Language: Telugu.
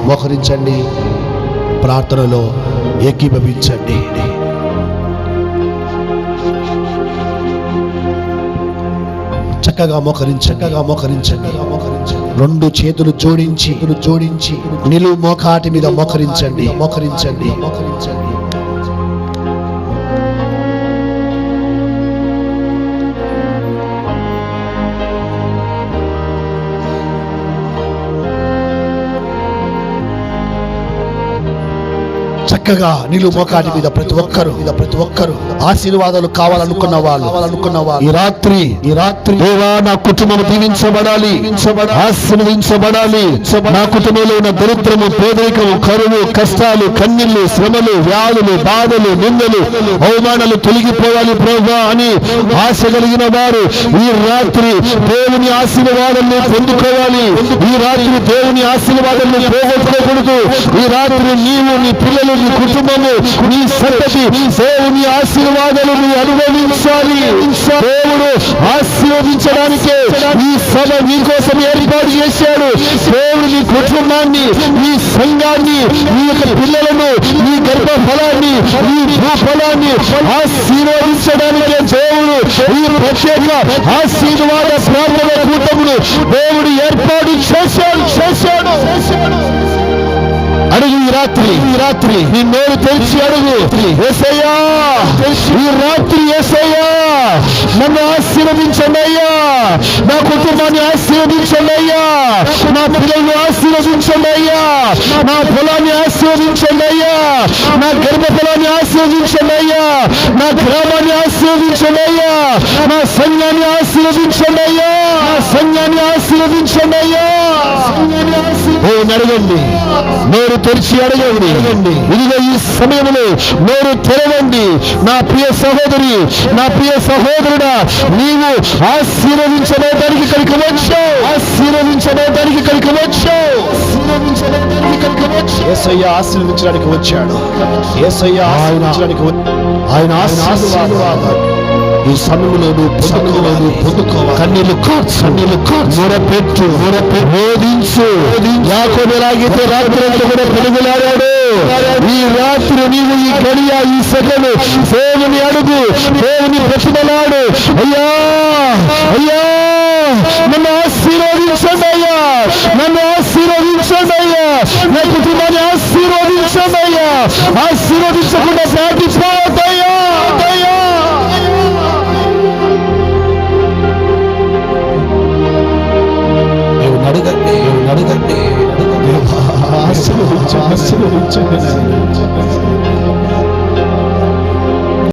మోకరించండి, ప్రార్థనలో ఏకీభవించండి. చక్కగా మోకరించండి. రెండు చేతులు జోడించి నిలువు మోకాటి మీద మోకరించండి. చక్కగా నిలువు మోకాటి మీద ప్రతి ఒక్కరు ఆశీర్వాదాలు కావాలనుకున్న వాళ్ళు ఈ రాత్రి దేవా, నా కుటుంబం దీవించబడాలి, ఆశీర్వదించబడాలి. నా కుటుంబంలో ఉన్న దరిద్రము, పేదరికము, కరువు, కష్టాలు, కన్నీళ్లు, శ్రమలు, వ్యాధులు, బాధలు, నిందలు, అవమానాలు తొలగిపోవాలి ప్రభువా అని ఆశ కలిగిన వారు ఈ రాత్రి దేవుని ఆశీర్వాదాన్ని పొందుకోవాలి. ఈ రాత్రి దేవుని ఆశీర్వాదాన్ని పోగొట్టుకోకూడదు. ఈ రాత్రి నీవు, నీ పిల్లలు, నీ కుటుంబము, నీ సంతతి దేవుని ఆశీర్వాదాలు అనుభవించాలి. దేవుడు ఆశీర్వదించడానికే ఈ సభ మీకోసం ఏర్పాటు చేశాడు. దేవుడు నీ కుటుంబాన్ని, నీ సంఘాన్ని, నీ యొక్క పిల్లలను, నీ గర్భఫలాన్ని, నీ భూఫలాన్ని ఆశీర్వదించడానికే దేవుడు ఈ ప్రత్యేక ఆశీర్వాద ప్రార్థన కూటమును దేవుడు ఏర్పాటు చేశాడు. అడుగు ఈ రాత్రి నీ నోరు తెరిచి అడుగు, యేసయ్యా, ఈ రాత్రి యేసయ్యా నన్ను ఆశీర్వదించండి అయ్యా, నా కుటుంబాన్ని ఆశీర్వదించండి అయ్యా, నా పిల్లల్ని ఆశీర్వదించండి అయ్యా, నా పొలాన్ని ఆశీర్వదించండి అయ్యా, నా గర్భఫలాన్ని ఆశీర్వదించండి అయ్యా, నా గ్రామాన్ని ఆశీర్వదించండి అయ్యా, నా సంఘాన్ని ఆశీర్వదించండి అయ్యా, అడగండి, నోరు తెరిచి అడగండి. ఇదిగో ఈ సమయంలో నోరు తెరవండి. నా ప్రియ సహోదరి, నా ప్రియ సహోదరుడా, నీవు ఆశీర్వదించడానికి ఇక్కడికి వచ్చావు. యేసయ్య ఆశీర్వదించడానికి వచ్చాడు. ఆయన ఆశీర్వాదాలు ఈ సమయంలో పొందుకోవాలి. కన్నీళ్లు మొరపెట్టు, బోధించు. యాకోబు ఎలాగైతే రాత్రి అంతా కూడా పెరుగులాడాడు, ఈ రాత్రి నీవు ఈ గడియ, ఈ సెకను దేవుని అడుగు, దేవుని ప్రతిమలాడు. అయ్యా, నన్ను ఆశీర్వదించండి అయ్యా, నా కుటుంబాన్ని ఆశీర్వదించండి అయ్యా, ఆశీర్వదించకుండా దాటిపోవద్దయ్యా. అడగండి, ఆశీర్వదించండి.